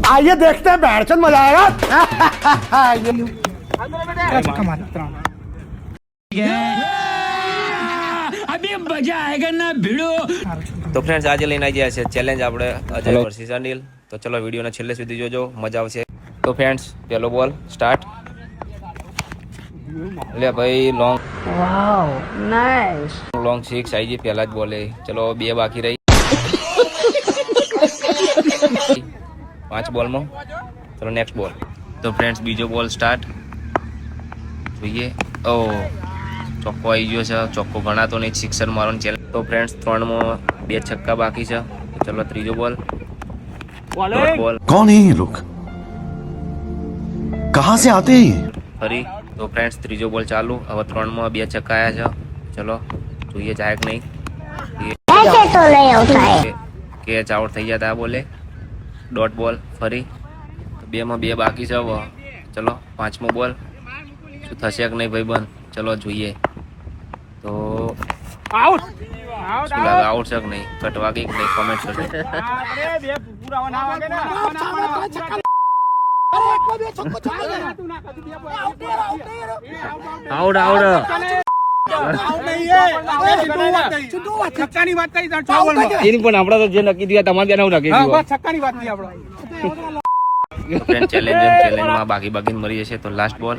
आइए देखते हैं बैठचंद मजा आएगा। अभी मजा आएगा ना भिड़ो। તો ફ્રેન્ડ્સ આજે લઈને આવી ગયા છે ચેલેન્જ આપણે અજય વર્સિસ અનિલ. તો ચલો વિડીયોને છેલ્લે સુધી જોજો, મજા આવશે. તો ફ્રેન્ડ્સ પહેલો બોલ સ્ટાર્ટ. લે ભાઈ લોંગ, વાવ નાઈસ, લોંગ સિક્સ આવી ગઈ પહેલા જ બોલે. ચલો 2 બાકી રહી 5 બોલમાં. ચલો નેક્સ્ટ બોલ. તો ફ્રેન્ડ્સ બીજો બોલ સ્ટાર્ટ. જોઈએ ઓ ચોક્કો આવી ગયો છે. ચોક્કો ગણાતો નહીં, સિક્સર મારવાનું ચેલેન્જ. તો ફ્રેન્ડ્સ 3માં 2 છક્કા બાકી છે. તો ચલો ત્રીજો બોલ. બોલ कौन है ये लोग, कहाँ से आते हैं ये? ફરી. તો ફ્રેન્ડ્સ ત્રીજો બોલ ચાલુ. હવે 3માં 2 છક્કા આવ્યા છે. ચલો જોઈએ જાય કે નહીં. કેચ આઉટ થઈ ગયા હતા બોલે. ડોટ બોલ ફરી. 2માં 2 બાકી છે. હવે ચલો 5મો બોલ. શું થશે કે નહીં ભાઈ બંધ. ચલો જોઈએ. તો आउट શું લાગે આઉટ છે કે નહીં, કટવા ગઈ કે નહીં, કોમેન્ટ કરજો. આઉટ આઉટ छक्कानी बात करी એની પણ આપણે તો જે નક્કી થયા તમારે ત્યાં નક્કી થયું. छक्कानी बात नहीं आपड़ा ચેલેન્જમાં બાકી બાકી મરી જશે. તો લાસ્ટ બોલ.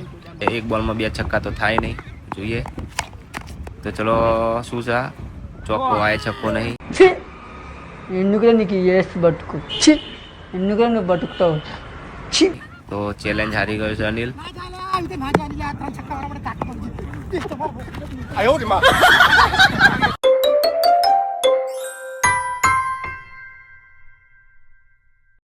1 બોલમાં 2 છક્કા તો થાય નહીં. જોઈએ તો ચલો શું છે. ચોખ્ખો આય છક્કો નહીં. ఎందుకు ఎస్ బట్టుకు ఎందుకు నువ్వు బతుకుతావు. તો ચેલેન્જ હારી ગયો છે અનિલ. आयो रे मां